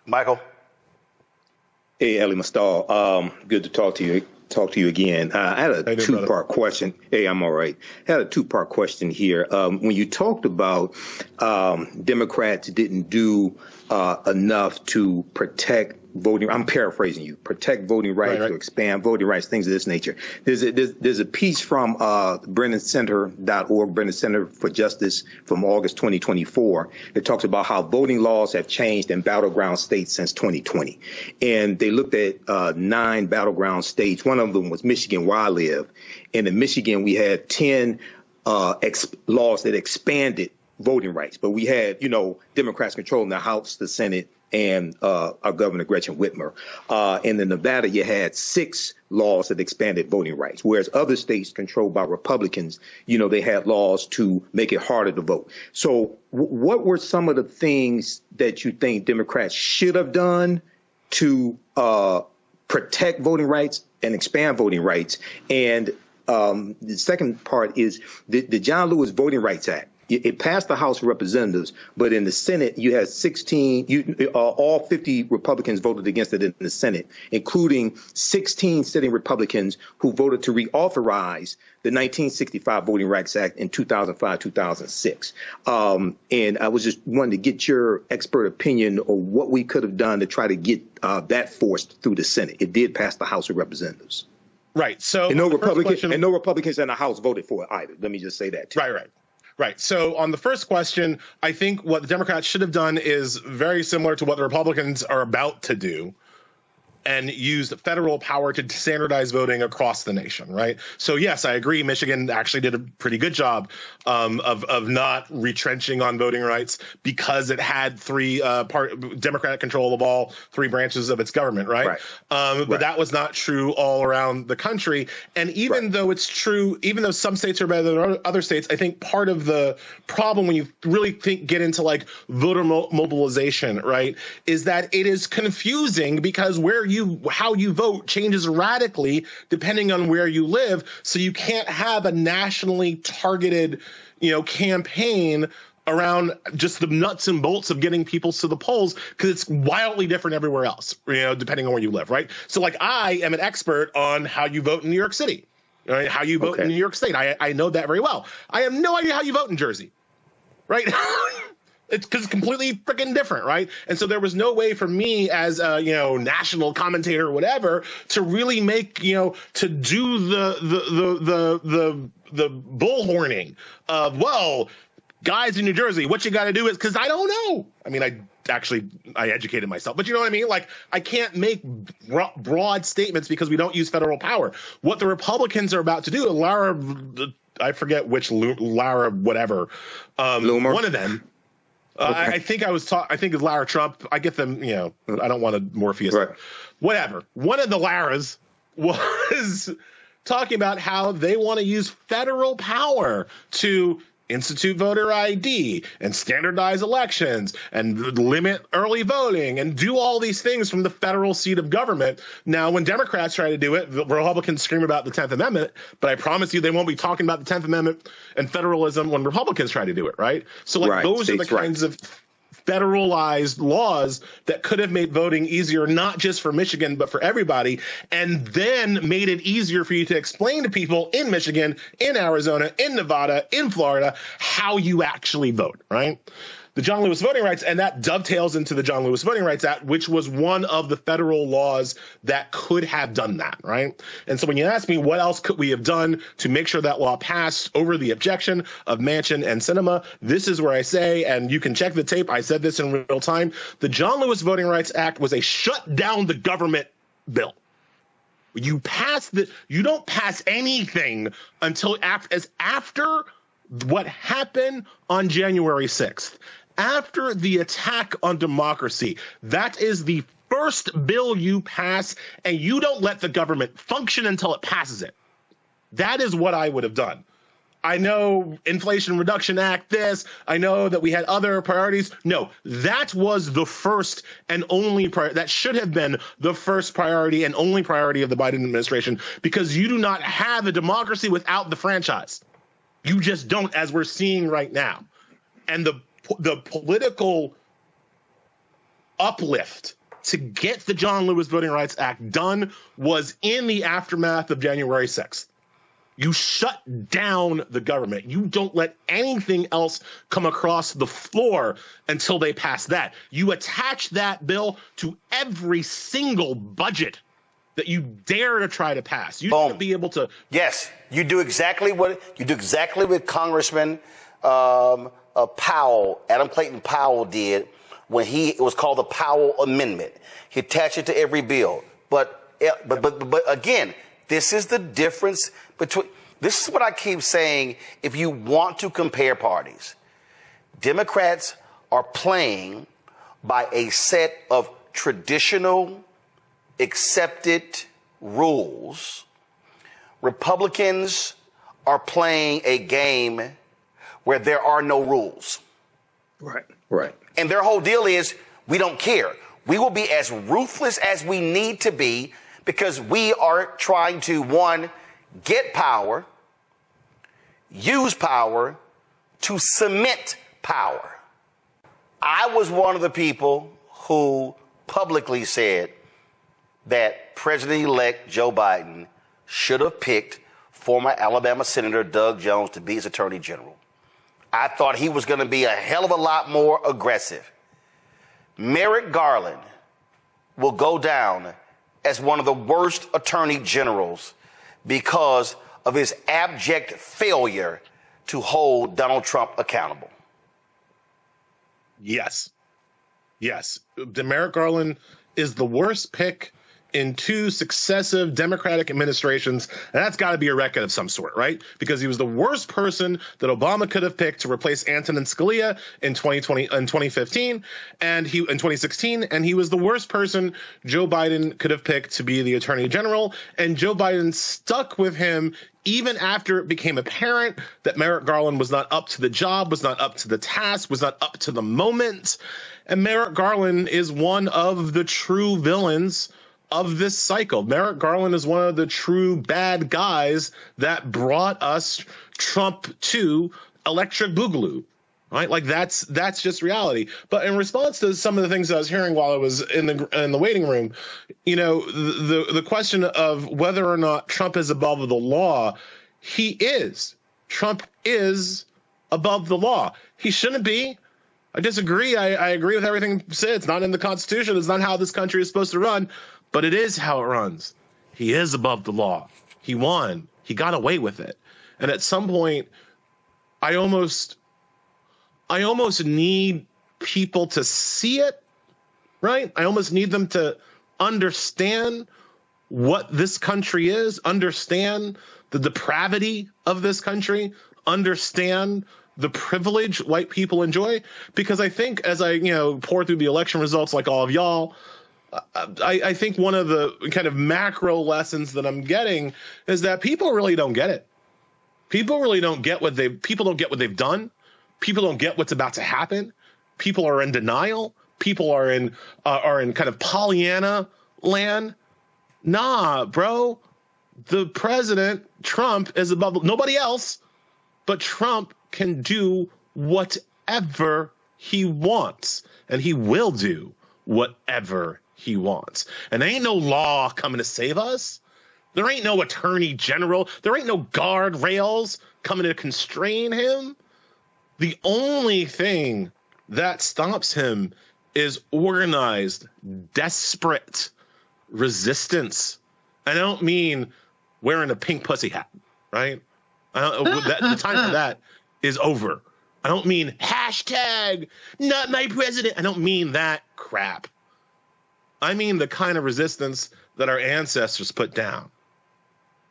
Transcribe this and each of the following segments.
Michael. Hey, Elie, Mystal. Good to talk to you. Again. I had a two-part question. Hey, I'm all right. I had a two-part question here. When you talked about Democrats didn't do enough to protect voting, I'm paraphrasing you, protect voting rights, to expand voting rights, things of this nature. There's a piece from BrennanCenter.org, Brennan Center for Justice, from August 2024 that talks about how voting laws have changed in battleground states since 2020. And they looked at 9 battleground states. One of them was Michigan, where I live. And in Michigan, we had 10 laws that expanded voting rights. But we had, Democrats controlling the House, the Senate, and our Governor Gretchen Whitmer. And in Nevada, you had 6 laws that expanded voting rights, whereas other states controlled by Republicans, they had laws to make it harder to vote. So what were some of the things that you think Democrats should have done to protect voting rights and expand voting rights? And the second part is the John Lewis Voting Rights Act. It passed the House of Representatives, but in the Senate, you had 16, all 50 Republicans voted against it in the Senate, including 16 sitting Republicans who voted to reauthorize the 1965 Voting Rights Act in 2005, 2006. And I was just wanting to get your expert opinion on what we could have done to try to get that forced through the Senate. It did pass the House of Representatives. Right. So and no Republicans in the House voted for it either. Let me just say that too. Right. So on the first question, I think what the Democrats should have done is very similar to what the Republicans are about to do, and used federal power to standardize voting across the nation, right? So yes, I agree. Michigan actually did a pretty good job of not retrenching on voting rights because it had 3 Democratic control of all 3 branches of its government, right? But that was not true all around the country. And even though it's true, even though some states are better than other states, I think part of the problem when you really get into like voter mobilization, right, is that it is confusing because how you vote changes radically depending on where you live. So you can't have a nationally targeted, campaign around just the nuts and bolts of getting people to the polls, because it's wildly different everywhere else, depending on where you live, right? So like I am an expert on how you vote in New York City, right? How you vote in New York State. I know that very well. I have no idea how you vote in Jersey, right? It's because it's completely freaking different, right? And so there was no way for me as a national commentator or whatever to really make to do the bullhorning of, well, guys in New Jersey, what you got to do is, because I don't know. I mean, I educated myself, but you know what I mean? Like, I can't make broad statements because we don't use federal power. What the Republicans are about to do, I forget which Lara, whatever, one of them. I think it's Lara Trump. I get them, I don't want to Morpheus. Right. Whatever. One of the Laras was talking about how they want to use federal power to institute voter ID and standardize elections and limit early voting and do all these things from the federal seat of government. Now, when Democrats try to do it, the Republicans scream about the 10th Amendment, but I promise you they won't be talking about the 10th Amendment and federalism when Republicans try to do it, right? So those are the kinds of federalized laws that could have made voting easier, not just for Michigan, but for everybody, and then made it easier for you to explain to people in Michigan, in Arizona, in Nevada, in Florida, how you actually vote, right? The John Lewis Voting Rights, and that dovetails into the John Lewis Voting Rights Act, which was one of the federal laws that could have done that, right? And so when you ask me what else could we have done to make sure that law passed over the objection of Manchin and Sinema, this is where I say, and you can check the tape, I said this in real time, the John Lewis Voting Rights Act was a shut down the government bill. You don't pass anything until after what happened on January 6th. After the attack on democracy, that is the first bill you pass, and you don't let the government function until it passes it. That is what I would have done. I know Inflation Reduction Act, I know that we had other priorities. No, that was the first and only that should have been the first priority and only priority of the Biden administration, because you do not have a democracy without the franchise. You just don't, as we're seeing right now. And the political uplift to get the John Lewis Voting Rights Act done was in the aftermath of January 6th. You shut down the government. You don't let anything else come across the floor until they pass that. You attach that bill to every single budget that you dare to try to pass. You should be able to. Yes, you do exactly what Congressman Powell, Adam Clayton Powell, did when it was called the Powell Amendment. He attached it to every bill. But again, this is the difference between. This is what I keep saying. If you want to compare parties, Democrats are playing by a set of traditional, accepted rules. Republicans are playing a game where there are no rules. Right. And their whole deal is, we don't care. We will be as ruthless as we need to be because we are trying to, one, get power, use power to cement power. I was one of the people who publicly said that President-elect Joe Biden should have picked former Alabama Senator Doug Jones to be his attorney general. I thought he was going to be a hell of a lot more aggressive. Merrick Garland will go down as one of the worst attorney generals because of his abject failure to hold Donald Trump accountable. Yes. Merrick Garland is the worst pick in two successive Democratic administrations, and that's got to be a record of some sort, right? Because he was the worst person that Obama could have picked to replace Antonin Scalia in 2016, and he was the worst person Joe Biden could have picked to be the Attorney General, and Joe Biden stuck with him even after it became apparent that Merrick Garland was not up to the job, was not up to the task, was not up to the moment. And Merrick Garland is one of the true villains of this cycle. Merrick Garland is one of the true bad guys that brought us Trump to Electric Boogaloo, right? Like that's just reality. But in response to some of the things I was hearing while I was in the waiting room, the question of whether or not Trump is above the law, he is. Trump is above the law. He shouldn't be. I disagree. I agree with everything said. It's not in the Constitution. It's not how this country is supposed to run. But it is how it runs. He is above the law. He won. He got away with it. And at some point, I almost need people to see it, right? I almost need them to understand what this country is, understand the depravity of this country, understand the privilege white people enjoy. Because I think as I, pour through the election results like all of y'all, I think one of the kind of macro lessons that I'm getting is that people really don't get it. People really don't get people don't get what they've done. People don't get what's about to happen. People are in denial. People are in kind of Pollyanna land. Nah, bro. The president, Trump, is above nobody else, but Trump can do whatever he wants, and he will do whatever he wants. And there ain't no law coming to save us. There ain't no attorney general. There ain't no guardrails coming to constrain him. The only thing that stops him is organized, desperate resistance. I don't mean wearing a pink pussy hat, right? The time for that is over. I don't mean hashtag not my president. I don't mean that crap. I mean the kind of resistance that our ancestors put down.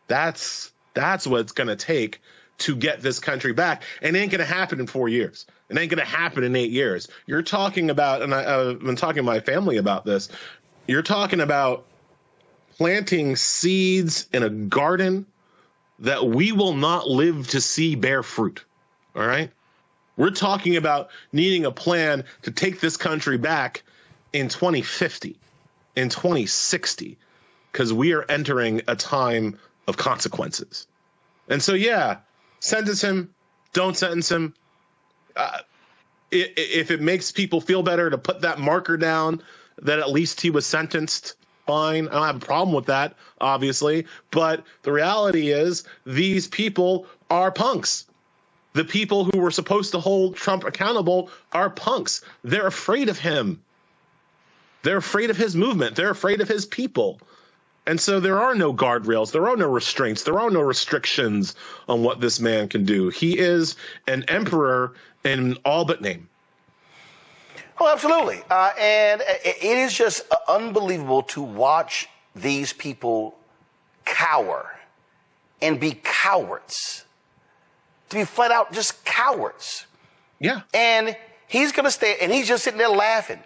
That's what it's going to take to get this country back. And it ain't going to happen in 4 years. It ain't going to happen in 8 years. You're talking about, and I've been talking to my family about this, you're talking about planting seeds in a garden that we will not live to see bear fruit. All right? We're talking about needing a plan to take this country back in 2050, in 2060, because we are entering a time of consequences. And so, yeah, sentence him, don't sentence him. if it makes people feel better to put that marker down, that at least he was sentenced, fine. I don't have a problem with that, obviously. But the reality is these people are punks. The people who were supposed to hold Trump accountable are punks. They're afraid of him. They're afraid of his movement. They're afraid of his people. And so there are no guardrails. There are no restraints. There are no restrictions on what this man can do. He is an emperor in all but name. Oh, absolutely. And it is just unbelievable to watch these people cower and be cowards. To be flat out just cowards. Yeah. And he's going to stay, and he's just sitting there laughing.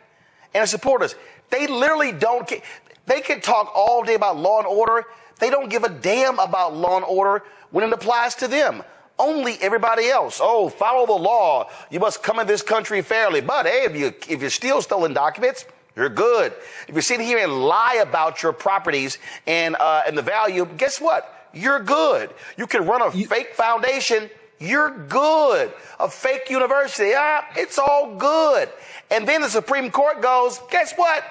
And his supporters, they literally don't care. They can talk all day about law and order. They don't give a damn about law and order when it applies to them. Only everybody else. Oh, follow the law. You must come in this country fairly. But hey, if you're still stolen documents, you're good. If you're sitting here and lie about your properties and the value, guess what? You're good. You can run a fake foundation. You're good. A fake university. It's all good. And then the Supreme Court goes, guess what?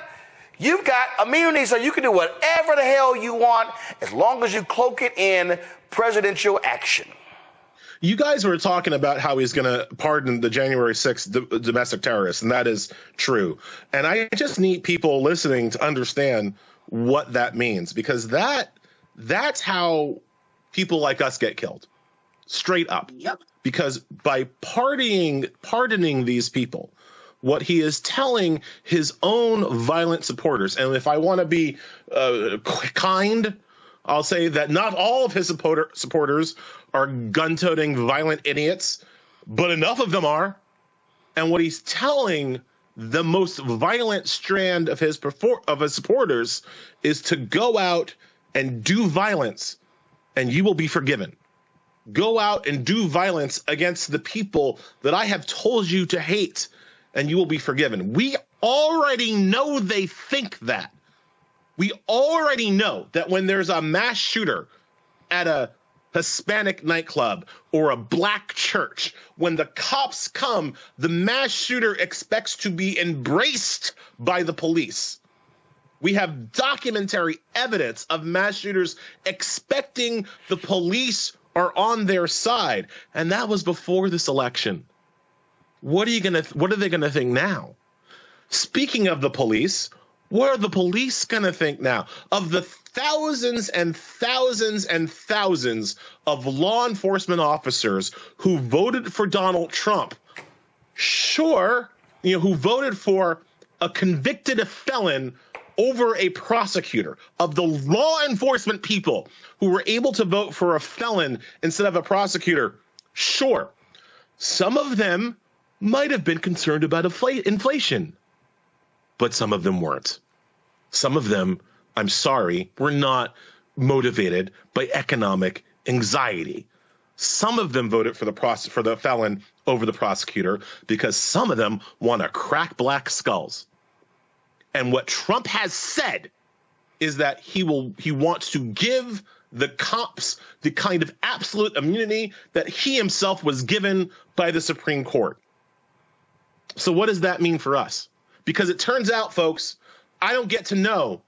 You've got immunity, so you can do whatever the hell you want as long as you cloak it in presidential action. You guys were talking about how he's going to pardon the January 6th domestic terrorists, and that is true. And I just need people listening to understand what that means, because that's how people like us get killed. Straight up. Yep. Because by pardoning these people, what he is telling his own violent supporters, and if I want to be kind, I'll say that not all of his supporters are gun-toting violent idiots, but enough of them are. And what he's telling the most violent strand of his supporters is to go out and do violence, and you will be forgiven. Go out and do violence against the people that I have told you to hate, and you will be forgiven. We already know they think that. We already know that when there's a mass shooter at a Hispanic nightclub or a black church, when the cops come, the mass shooter expects to be embraced by the police. We have documentary evidence of mass shooters expecting the police are on their side, and that was before this election. What are they gonna think now? Speaking of the police, what are the police gonna think now? Of the thousands and thousands and thousands of law enforcement officers who voted for Donald Trump, sure, who voted for a convicted felon over a prosecutor, of the law enforcement people who were able to vote for a felon instead of a prosecutor, sure, some of them might have been concerned about inflation, but some of them weren't. Some of them, I'm sorry, were not motivated by economic anxiety. Some of them voted for the felon over the prosecutor because some of them want to crack black skulls. And what Trump has said is that he wants to give the cops the kind of absolute immunity that he himself was given by the Supreme Court. So what does that mean for us? Because it turns out, folks, I don't get to know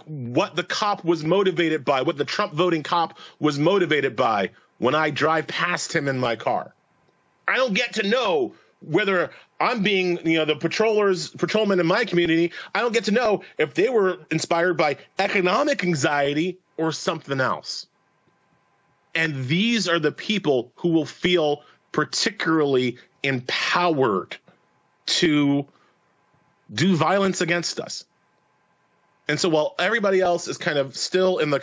what the cop was motivated by, what the Trump voting cop was motivated by when I drive past him in my car. I don't get to know whether I'm being, the patrolmen in my community, I don't get to know if they were inspired by economic anxiety or something else. And these are the people who will feel particularly empowered to do violence against us. And so while everybody else is kind of still in the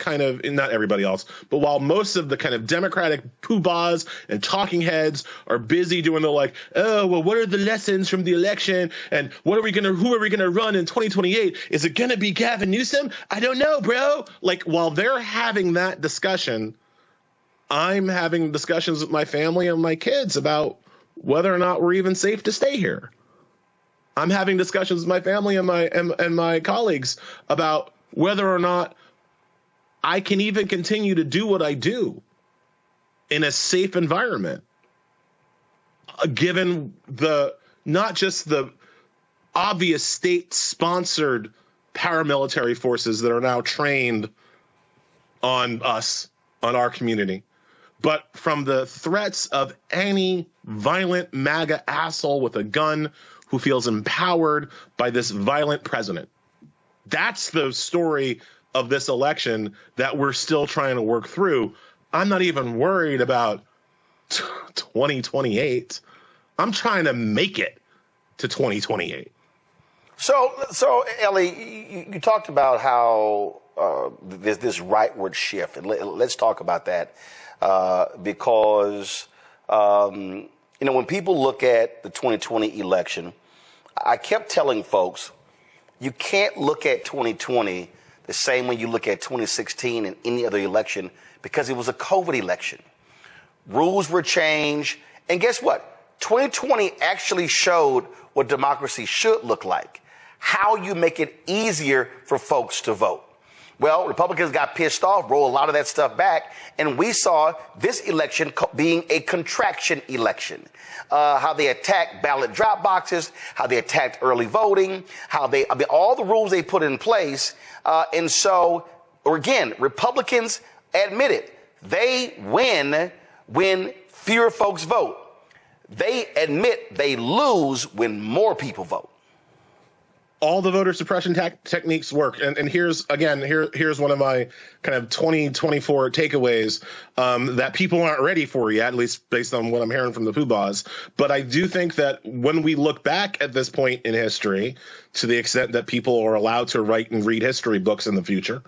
not everybody else, but while most of the kind of Democratic poobahs and talking heads are busy doing the what are the lessons from the election? And who are we going to run in 2028? Is it going to be Gavin Newsom? I don't know, bro. While they're having that discussion, I'm having discussions with my family and my kids about whether or not we're even safe to stay here. I'm having discussions with my family and my colleagues about whether or not I can even continue to do what I do in a safe environment. given the not just the obvious state-sponsored paramilitary forces that are now trained on us, on our community, but from the threats of any violent MAGA asshole with a gun who feels empowered by this violent president. That's the story of this election that we're still trying to work through. I'm not even worried about 2028. I'm trying to make it to 2028. So Elie, you talked about how there's this rightward shift, and let's talk about that because when people look at the 2020 election, I kept telling folks you can't look at 2020 the same way you look at 2016 and any other election because it was a COVID election. Rules were changed, and guess what? 2020 actually showed what democracy should look like. How you make it easier for folks to vote. Well, Republicans got pissed off, rolled a lot of that stuff back, and we saw this election being a contraction election. How they attacked ballot drop boxes, how they attacked early voting, all the rules they put in place. And so, again, Republicans admit it. They win when fewer folks vote. They admit they lose when more people vote. All the voter suppression techniques work. And here's one of my kind of 2024 takeaways that people aren't ready for yet, at least based on what I'm hearing from the poobahs. But I do think that when we look back at this point in history, to the extent that people are allowed to write and read history books in the future,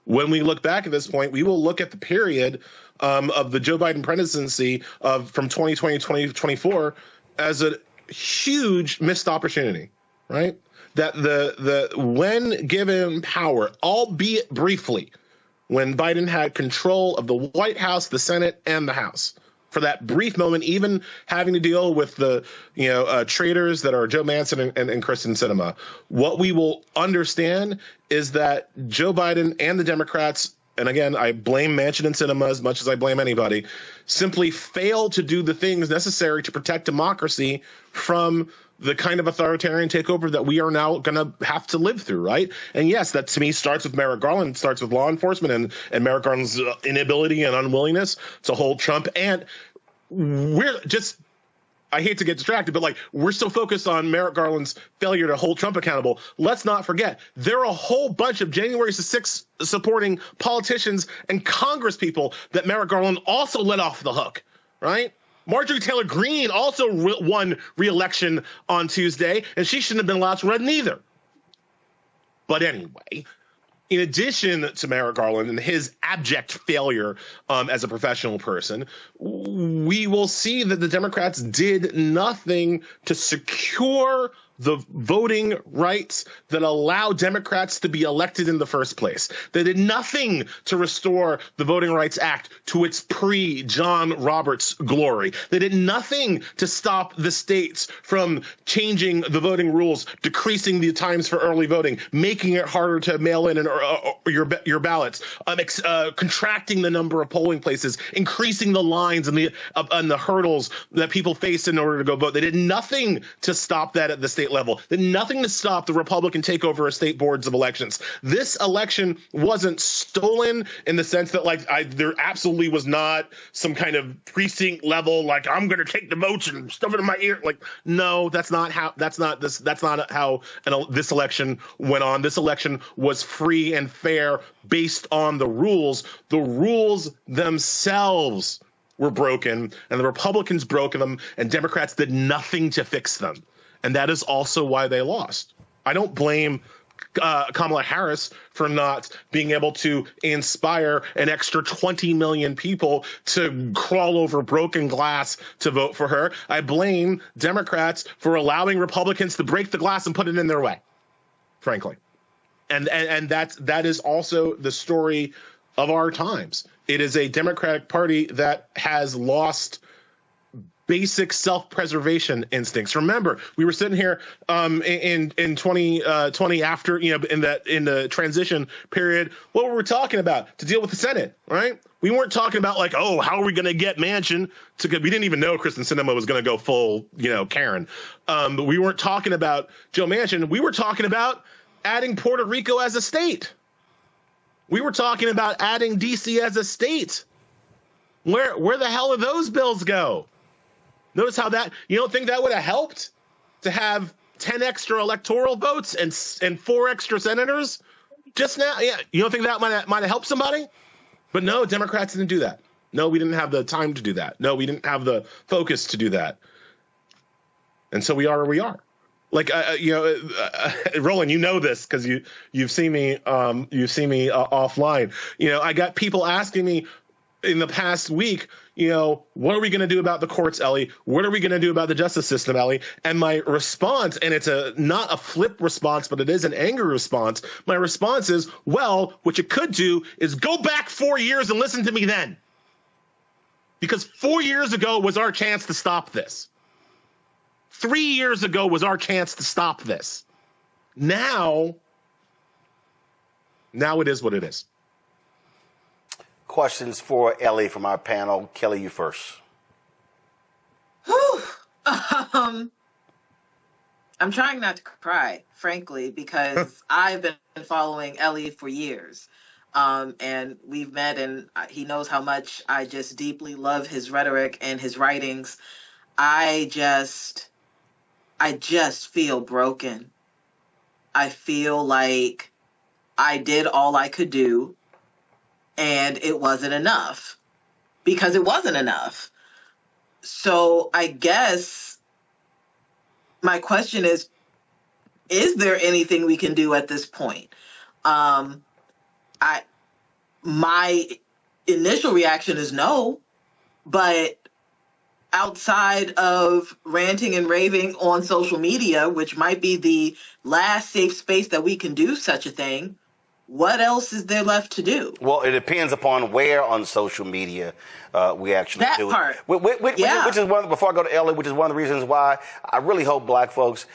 when we look back at this point, we will look at the period of the Joe Biden presidency from 2020 to 2024 as a huge missed opportunity, right? That the when given power, albeit briefly, when Biden had control of the White House, the Senate, and the House, for that brief moment, even having to deal with the traitors that are Joe Manchin and Kristen Sinema, what we will understand is that Joe Biden and the Democrats, and again, I blame Manchin and Sinema as much as I blame anybody, simply failed to do the things necessary to protect democracy from the kind of authoritarian takeover that we are now going to have to live through, right? And yes, that to me starts with Merrick Garland, starts with law enforcement and Merrick Garland's inability and unwillingness to hold Trump. And we're just, I hate to get distracted, but we're so focused on Merrick Garland's failure to hold Trump accountable. Let's not forget, there are a whole bunch of January 6th supporting politicians and Congress people that Merrick Garland also let off the hook, right? Marjorie Taylor Greene also won re-election on Tuesday, and she shouldn't have been allowed to run either. But anyway, in addition to Merrick Garland and his abject failure as a professional person, we will see that the Democrats did nothing to secure the voting rights that allow Democrats to be elected in the first place. They did nothing to restore the Voting Rights Act to its pre-John Roberts glory. They did nothing to stop the states from changing the voting rules, decreasing the times for early voting, making it harder to mail in your ballots, contracting the number of polling places, increasing the lines and the hurdles that people face in order to go vote. They did nothing to stop that at the state level. They did nothing to stop the Republican takeover of state boards of elections. This election wasn't stolen in the sense that there absolutely was not some kind of precinct level I'm going to take the votes and stuff it in my ear. No, that's not how this election went on. This election was free and fair based on the rules. The rules themselves were broken, and the Republicans broke them, and Democrats did nothing to fix them. And that is also why they lost. I don't blame Kamala Harris for not being able to inspire an extra 20 million people to crawl over broken glass to vote for her. I blame Democrats for allowing Republicans to break the glass and put it in their way, frankly. And that is also the story of our times. It is a Democratic Party that has lost basic self-preservation instincts. Remember, we were sitting here in 2020 after, in the transition period. What were we talking about? To deal with the Senate, right? We weren't talking about like, oh, how are we going to get Manchin to? We didn't even know Kristen Sinema was going to go full, Karen. But we weren't talking about Joe Manchin. We were talking about adding Puerto Rico as a state. We were talking about adding DC as a state. Where the hell did those bills go? Notice how that, you don't think that would have helped to have 10 extra electoral votes and 4 extra senators just now? Yeah, you don't think that might have helped somebody? But no, Democrats didn't do that. No, we didn't have the time to do that. No, we didn't have the focus to do that. And so we are where we are. Like, Roland, you know this because you've seen me offline. I got people asking me in the past week, what are we going to do about the courts, Elie? What are we going to do about the justice system, Elie? And my response, and it's not a flip response, but it is an angry response. My response is, well, what you could do is go back 4 years and listen to me then. Because 4 years ago was our chance to stop this. 3 years ago was our chance to stop this. Now it is what it is. Questions for Elie from our panel. Kelly, you first. I'm trying not to cry, frankly, because I've been following Elie for years. And we've met, and he knows how much I just deeply love his rhetoric and his writings. I just feel broken. I feel like I did all I could do, and it wasn't enough, because it wasn't enough. So I guess my question is there anything we can do at this point? My initial reaction is no, but outside of ranting and raving on social media, which might be the last safe space that we can do such a thing, what else is there left to do? Well, it depends upon where on social media we actually do that part. Which is one, before I go to Elie, which is one of the reasons why I really hope black folks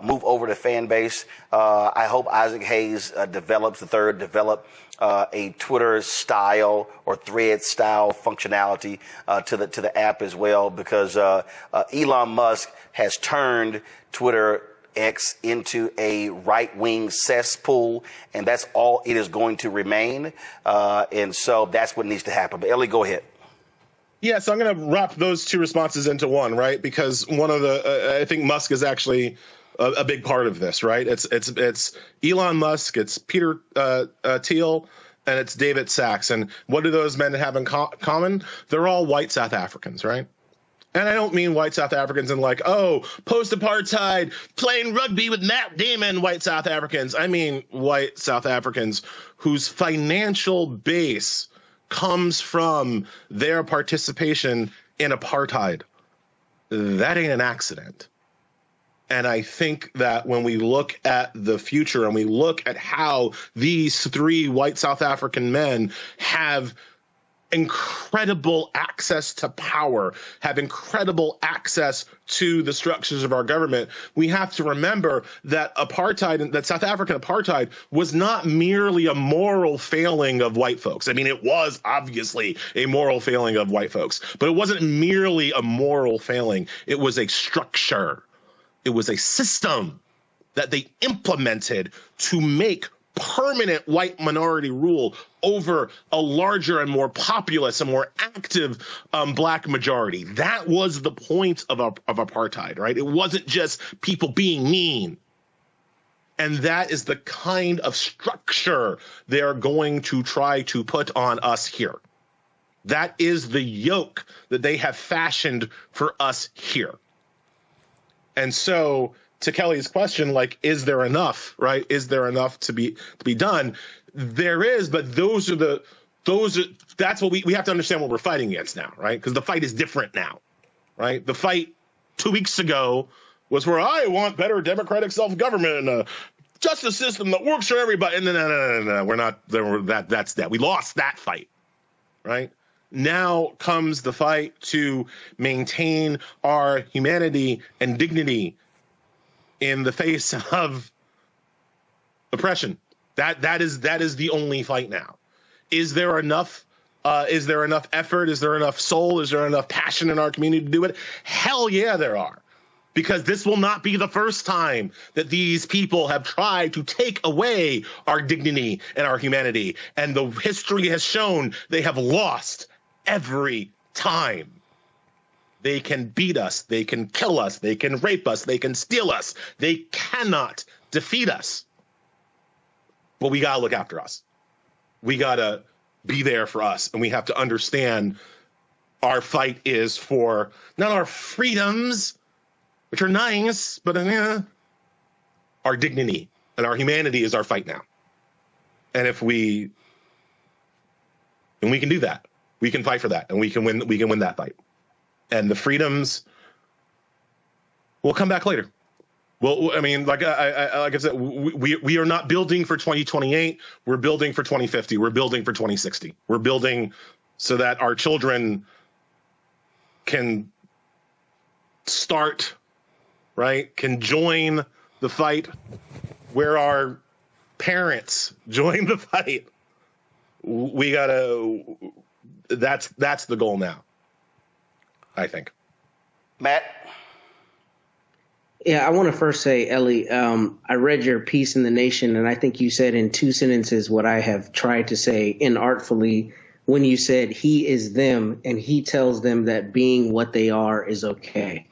move over to fan base. I hope Isaac Hayes develops a Twitter style or thread style functionality to the app as well, because Elon Musk has turned Twitter X into a right-wing cesspool, and that's all it is going to remain. And so that's what needs to happen. But Elie, go ahead. Yeah, so I'm going to wrap those two responses into one, right? Because one of the, I think Musk is actually a big part of this, right? It's Elon Musk, it's Peter Thiel, and it's David Sachs. And what do those men have in common? They're all white South Africans, right? And I don't mean white South Africans in like, oh, post-apartheid, playing rugby with Matt Damon white South Africans. I mean white South Africans whose financial base comes from their participation in apartheid. That ain't an accident. And I think that when we look at the future and we look at how these three white South African men have incredible access to power, have incredible access to the structures of our government, we have to remember that apartheid, that South African apartheid, was not merely a moral failing of white folks. I mean, it was obviously a moral failing of white folks, but it wasn't merely a moral failing. It was a structure. It was a system that they implemented to make permanent white minority rule over a larger and more populous and more active black majority. That was the point of apartheid, right? It wasn't just people being mean. And that is the kind of structure they're going to try to put on us here. That is the yoke that they have fashioned for us here. And so, to Kelly's question, like, is there enough, right? Is there enough to be done? There is, but that's what we have to understand what we're fighting against now, right? Because the fight is different now, right? The fight 2 weeks ago was where I want better democratic self-government and a justice system that works for everybody. And no, we're not. That's that. We lost that fight, right? Now comes the fight to maintain our humanity and dignity in the face of oppression. That is the only fight now. Is there enough effort? Is there enough soul? Is there enough passion in our community to do it? Hell yeah, there are. Because this will not be the first time that these people have tried to take away our dignity and our humanity. And the history has shown they have lost every time. They can beat us. They can kill us. They can rape us. They can steal us. They cannot defeat us. But we got to look after us. We got to be there for us. And we have to understand our fight is for not our freedoms, which are nice, but our dignity and our humanity is our fight now. And we can do that. We can fight for that, and we can win that fight. And the freedoms will come back later. Well, I mean, like I said, we are not building for 2028. We're building for 2050. We're building for 2060. We're building so that our children can start, right? Can join the fight where our parents join the fight. We gotta. That's the goal now, I think. Matt? Yeah, I want to first say, Elie, I read your piece in The Nation, and I think you said in 2 sentences what I have tried to say inartfully when you said he is them and he tells them that being what they are is okay.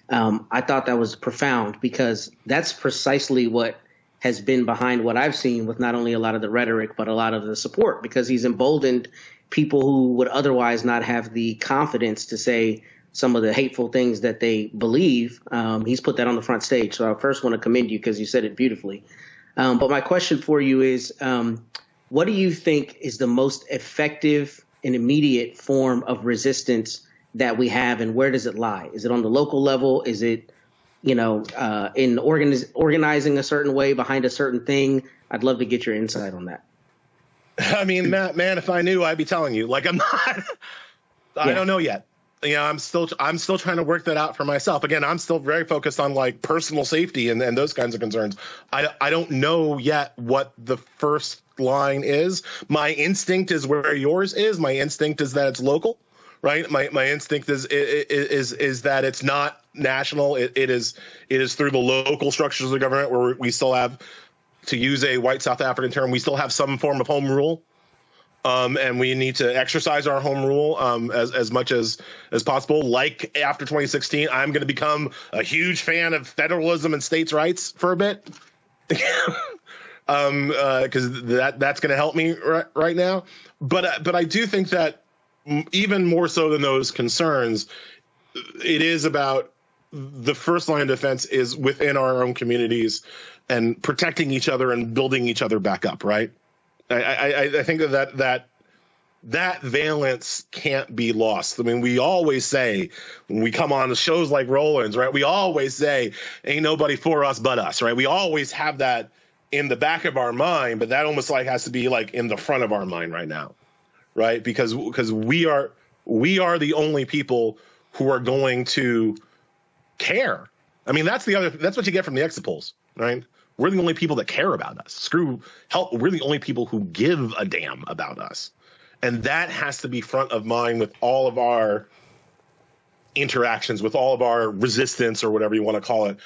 I thought that was profound because that's precisely what has been behind what I've seen with not only a lot of the rhetoric, but a lot of the support, because he's emboldened people who would otherwise not have the confidence to say some of the hateful things that they believe. He's put that on the front stage. So I first want to commend you because you said it beautifully. But my question for you is, what do you think is the most effective and immediate form of resistance that we have, and where does it lie? Is it on the local level? Is it, in organizing a certain way behind a certain thing? I'd love to get your insight on that. I mean, Matt, man, if I knew, I'd be telling you. Like, I'm not. I don't know yet. I'm still trying to work that out for myself. Again, I'm still very focused on like personal safety and those kinds of concerns. I don't know yet what the first line is. My instinct is where yours is. My instinct is that it's local, right? My instinct is that it's not national. It is through the local structures of the government where we still have, to use a white South African term, we still have some form of home rule. And we need to exercise our home rule as much as possible. Like after 2016, I'm going to become a huge fan of federalism and states' rights for a bit, because that's going to help me right now. But I do think that even more so than those concerns, it is about the first line of defense is within our own communities and protecting each other and building each other back up, right? I think that valence can't be lost. I mean, we always say when we come on the shows like Roland's, right? We always say, ain't nobody for us but us, right? We always have that in the back of our mind, but that almost like has to be like in the front of our mind right now, right? Because we are the only people who are going to care. I mean, that's what you get from the exit polls, right? We're the only people that care about us. We're the only people who give a damn about us. And that has to be front of mind with all of our interactions, with all of our resistance or whatever you want to call it.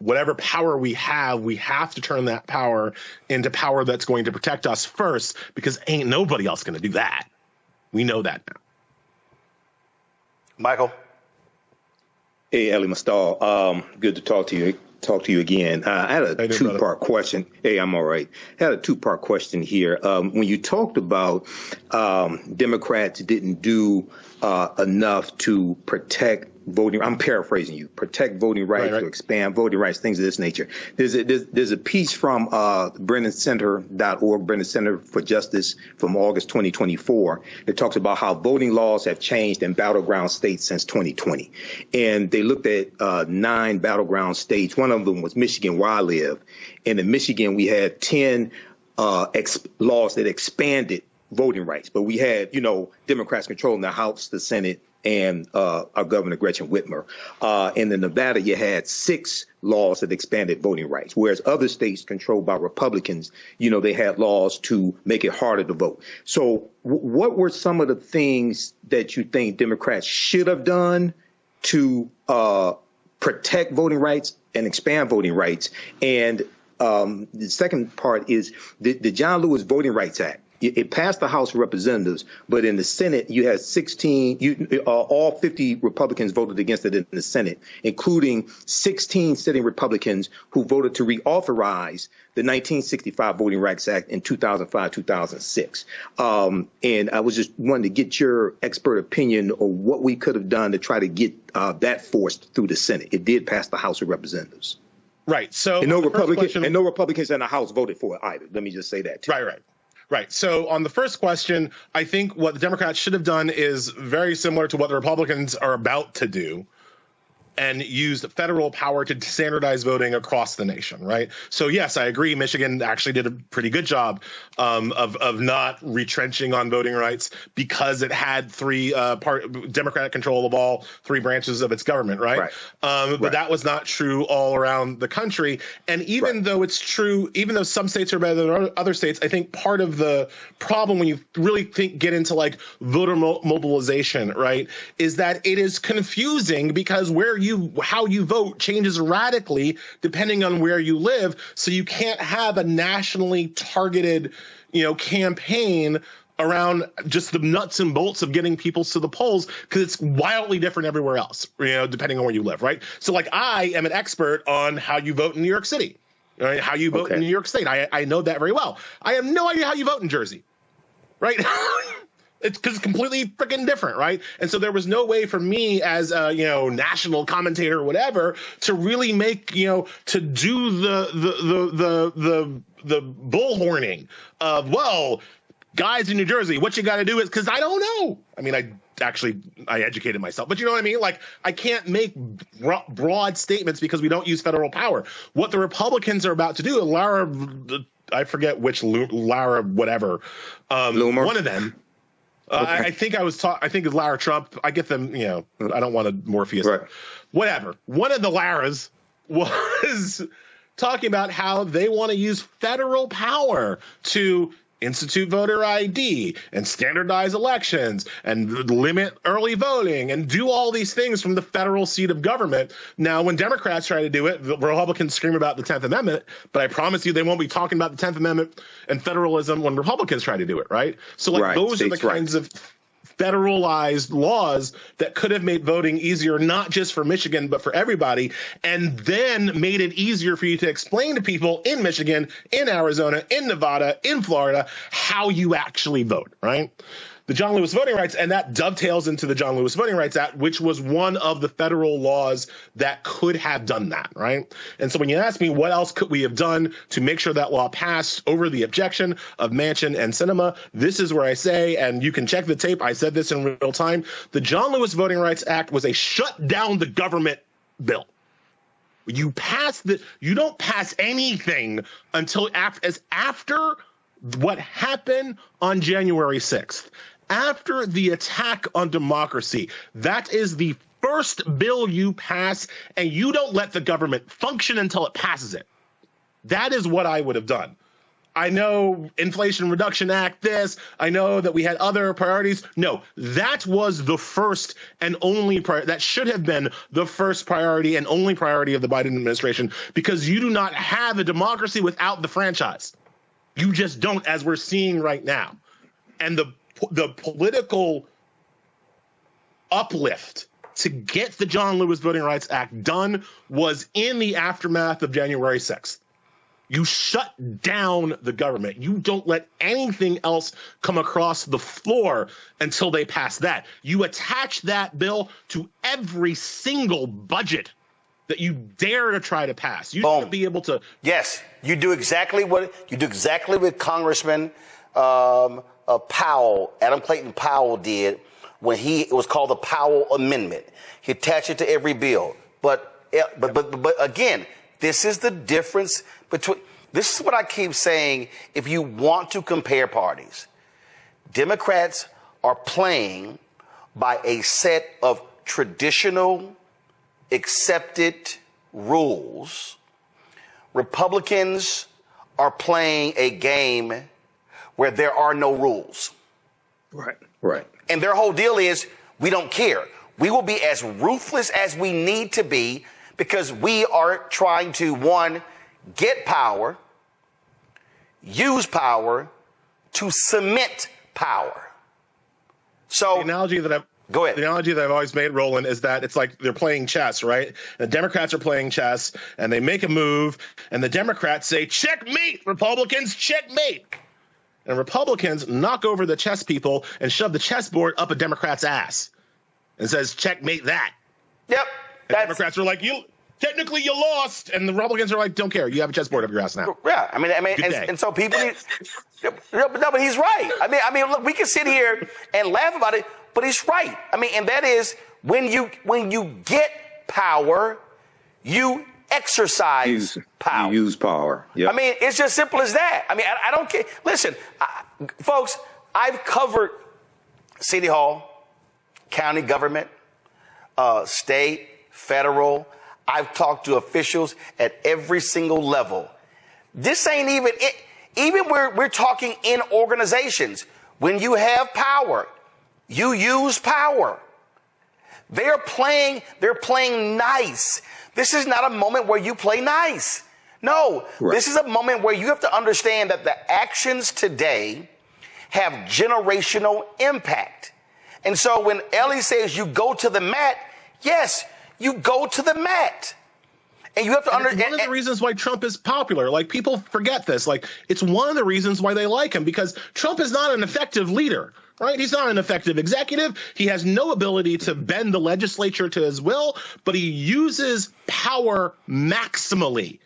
Whatever power we have to turn that power into power that's going to protect us first, because ain't nobody else going to do that. We know that now. Michael? Hey, Elie Mystal. Good to talk to you again. I had a two-part question. Hey, I'm all right. I had a two-part question here. When you talked about Democrats didn't do enough to protect voting, I'm paraphrasing you, protect voting rights, right. To expand voting rights, things of this nature. There's a piece from BrennanCenter.org, Brennan Center for Justice, from August 2024 that talks about how voting laws have changed in battleground states since 2020. And they looked at 9 battleground states. One of them was Michigan, where I live. And in Michigan, we had 10 laws that expanded voting rights, but we had, Democrats controlling the House, the Senate, and our Governor Gretchen Whitmer. And in Nevada, you had 6 laws that expanded voting rights, whereas other states controlled by Republicans, they had laws to make it harder to vote. So what were some of the things that you think Democrats should have done to protect voting rights and expand voting rights? And the second part is the John Lewis Voting Rights Act. It passed the House of Representatives, but in the Senate, you had 16, all 50 Republicans voted against it in the Senate, including 16 sitting Republicans who voted to reauthorize the 1965 Voting Rights Act in 2005, 2006. And I was just wanting to get your expert opinion on what we could have done to try to get that forced through the Senate. It did pass the House of Representatives. Right. So and no Republicans in the House voted for it either. Let me just say that too. Right. So on the first question, I think what the Democrats should have done is very similar to what the Republicans are about to do, and used federal power to standardize voting across the nation, right? So yes, I agree. Michigan actually did a pretty good job of not retrenching on voting rights because it had 3 Democratic control of all 3 branches of its government, right? But that was not true all around the country. And even though it's true, even though some states are better than other states, I think part of the problem when you really get into like voter mobilization, right, is that it is confusing because how you vote changes radically depending on where you live. So you can't have a nationally targeted, campaign around just the nuts and bolts of getting people to the polls because it's wildly different everywhere else, depending on where you live, right? So like I am an expert on how you vote in New York City, right? How you vote in New York State. I know that very well. I have no idea how you vote in Jersey, right? It's because it's completely freaking different, right? And so there was no way for me as a national commentator or whatever to really make to do the bullhorning of guys in New Jersey, what you got to do is because I don't know. I mean, I educated myself, but you know what I mean? Like I can't make broad statements because we don't use federal power. What the Republicans are about to do, I forget which Lara whatever, one of them. I think I think it's Lara Trump. I get them, I don't want to Morpheus. Right. Whatever. One of the Laras was talking about how they want to use federal power to institute voter ID and standardize elections and limit early voting and do all these things from the federal seat of government. Now, when Democrats try to do it, the Republicans scream about the 10th Amendment, but I promise you they won't be talking about the 10th Amendment and federalism when Republicans try to do it, right? So those are the kinds of federalized laws that could have made voting easier, not just for Michigan, but for everybody, and then made it easier for you to explain to people in Michigan, in Arizona, in Nevada, in Florida, how you actually vote, right? The John Lewis Voting Rights, and that dovetails into the John Lewis Voting Rights Act, which was one of the federal laws that could have done that, right? And so when you ask me what else could we have done to make sure that law passed over the objection of Manchin and Sinema, this is where I say, and you can check the tape, I said this in real time, the John Lewis Voting Rights Act was a shut down the government bill. You don't pass anything until after what happened on January 6th. After the attack on democracy, that is the first bill you pass, and you don't let the government function until it passes it. That is what I would have done. I know Inflation Reduction Act, I know that we had other priorities. No, that was the first and only that should have been the first priority and only priority of the Biden administration, because you do not have a democracy without the franchise. You just don't, as we're seeing right now. And the political uplift to get the John Lewis Voting Rights Act done was in the aftermath of January 6th. You shut down the government. You don't let anything else come across the floor until they pass that. You attach that bill to every single budget that you dare to try to pass. You should be able to. Yes, you do exactly what Congressman Powell, Adam Clayton Powell, did when it was called the Powell Amendment. He attached it to every bill. But again, this is the difference between. This is what I keep saying. If you want to compare parties, Democrats are playing by a set of traditional, accepted rules. Republicans are playing a game where there are no rules. Right. And their whole deal is, we don't care. We will be as ruthless as we need to be because we are trying to, one, get power, use power to cement power. So the analogy that go ahead. The analogy that I've always made, Roland, is that it's like they're playing chess, right? The Democrats are playing chess, and they make a move, and the Democrats say, checkmate, Republicans, checkmate. And Republicans knock over the chess people and shove the chessboard up a Democrat's ass and says, checkmate that. Yep. And Democrats are like, technically you lost. And the Republicans are like, don't care. You have a chessboard up your ass now. Yeah. I mean, and so people need, no, but he's right. I mean, look, we can sit here and laugh about it, but he's right. I mean, and that is when you get power, you exercise power. You use power. Yep. I mean, it's just simple as that. I mean, I don't care. Listen, folks, I've covered City Hall, county government, state, federal. I've talked to officials at every single level. This ain't even it. Even we're talking in organizations. When you have power, you use power. They're playing nice. This is not a moment where you play nice. No, right. This is a moment where you have to understand that the actions today have generational impact. And so when Elie says you go to the mat, yes, you go to the mat. And you have to understand. One of the reasons why Trump is popular, like people forget this, like it's one of the reasons why they like him, because Trump is not an effective leader, right? He's not an effective executive. He has no ability to bend the legislature to his will, but he uses power maximally.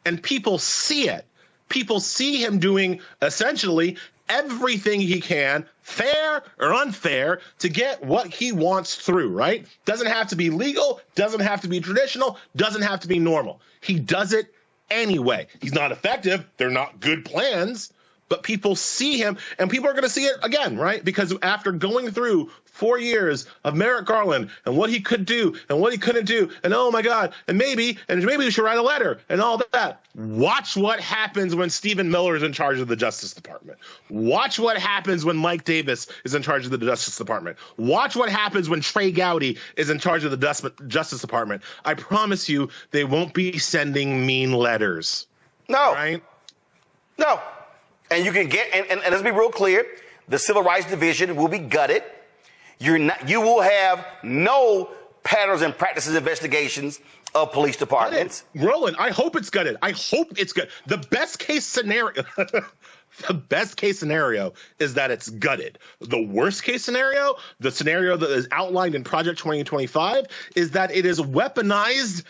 And people see it. People see him doing essentially everything he can, fair or unfair, to get what he wants through, right? Doesn't have to be legal, doesn't have to be traditional, doesn't have to be normal. He does it anyway. He's not effective. They're not good plans, but people see him, and people are going to see it again, right? Because after going through 4 years of Merrick Garland and what he could do and what he couldn't do, and oh my God, and maybe we should write a letter and all that. Watch what happens when Stephen Miller is in charge of the Justice Department. Watch what happens when Mike Davis is in charge of the Justice Department. Watch what happens when Trey Gowdy is in charge of the Justice Department. I promise you, they won't be sending mean letters. No. Right? No. And you can get, and let's be real clear, the Civil Rights Division will be gutted. You will have no patterns and practices investigations of police departments. Roland, I hope it's gutted. I hope it's good. The best case scenario, is that it's gutted. The worst case scenario, the scenario that is outlined in Project 2025, is that it is weaponized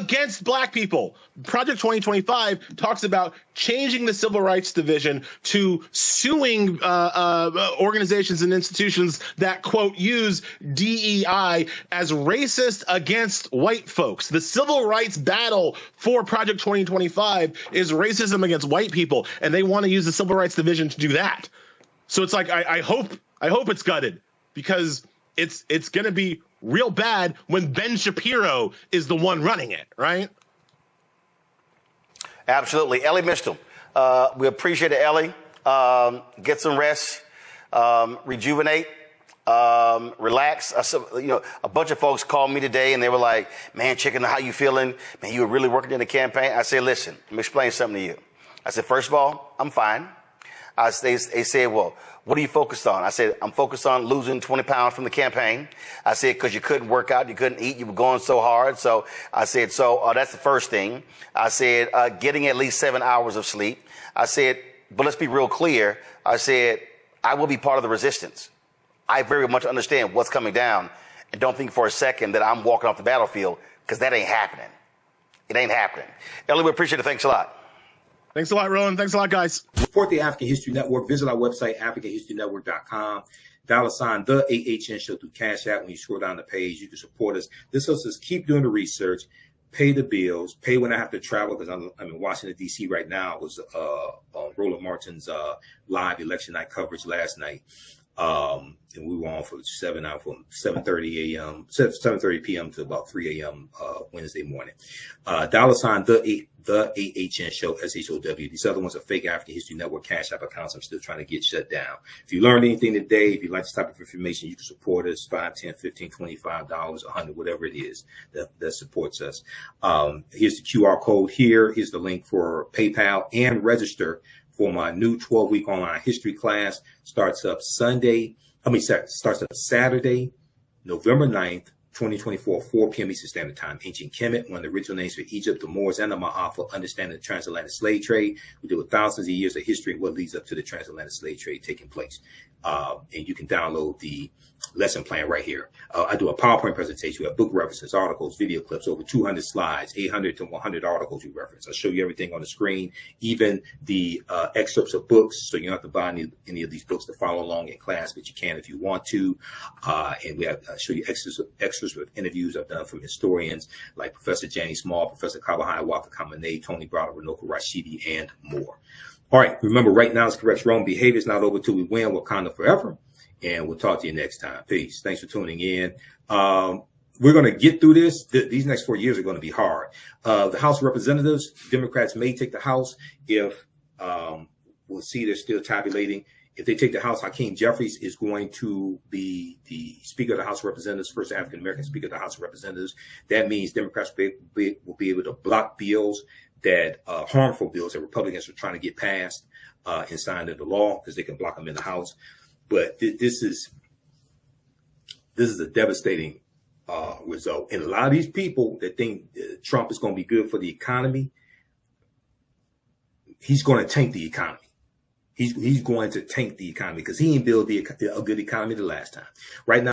against black people. Project 2025 talks about changing the Civil Rights Division to suing organizations and institutions that, quote, use DEI as racist against white folks. The civil rights battle for Project 2025 is racism against white people, and they want to use the Civil Rights Division to do that. So it's like, I hope it's gutted, because it's going to be real bad when Ben Shapiro is the one running it, right? Absolutely. Elie Mystal, we appreciate it, Elie. Get some rest, rejuvenate, relax. A bunch of folks called me today and they were like, man, Chicken, how you feeling? Man, you were really working in the campaign. I said, listen, let me explain something to you. I said, first of all, I'm fine. They said, well, what are you focused on? I said, I'm focused on losing 20 pounds from the campaign. I said, because you couldn't work out, you couldn't eat, you were going so hard. So I said, that's the first thing. I said, getting at least 7 hours of sleep. I said, but let's be real clear. I said, I will be part of the resistance. I very much understand what's coming down, and don't think for a second that I'm walking off the battlefield, because that ain't happening. It ain't happening. Elie, we appreciate it. Thanks a lot. Thanks a lot, Roland. Thanks a lot, guys. Support the African History Network. Visit our website, AfricanHistoryNetwork.com. $, the AHN show through Cash App. When you scroll down the page, you can support us. This helps us keep doing the research, pay the bills, pay when I have to travel, because I'm in Washington, D.C. right now. It was Roland Martin's live election night coverage last night. And we were on from 7:30 a.m., 7:30 p.m. to about 3 a.m. Wednesday morning. $ the AHN show, SHOW. These other ones are fake African History Network Cash App accounts I'm still trying to get shut down. If you learned anything today, if you like this type of information, you can support us, $5, $10, $15, $25, $100, whatever it is that supports us. Here's the QR code here. Here's the link for PayPal, and register for my new 12-week online history class. Starts up Saturday, November 9th, 2024, 4 p.m. Eastern Standard Time. Ancient Kemet, one of the original names for Egypt, the Moors, and the Ma'afa, understanding the transatlantic slave trade. We deal with thousands of years of history and what leads up to the transatlantic slave trade taking place. And you can download the lesson plan right here. I do a PowerPoint presentation. We have book references, articles, video clips, over 200 slides, 800 to 100 articles we reference. I'll show you everything on the screen, even the excerpts of books, so you don't have to buy any of these books to follow along in class, but you can if you want to. And we have show you extras with interviews I've done from historians like Professor Janie Small, Professor Kabahai Waka Kamene, Tony Browder, Runoko Rashidi, and more. All right, remember, right now is correct wrong behavior. It's not over till we win. Wakanda forever. And we'll talk to you next time. Peace. Thanks for tuning in. We're going to get through this. These next 4 years are going to be hard. The House of Representatives, Democrats may take the House if we'll see they're still tabulating. If they take the House, Hakeem Jeffries is going to be the Speaker of the House of Representatives, first African-American Speaker of the House of Representatives. That means Democrats will be able to block bills that harmful bills that Republicans are trying to get passed and signed into law, because they can block them in the House. But this is a devastating result. And a lot of these people that think Trump is going to be good for the economy, he's going to tank the economy. He's going to tank the economy because he didn't build a good economy the last time. Right now,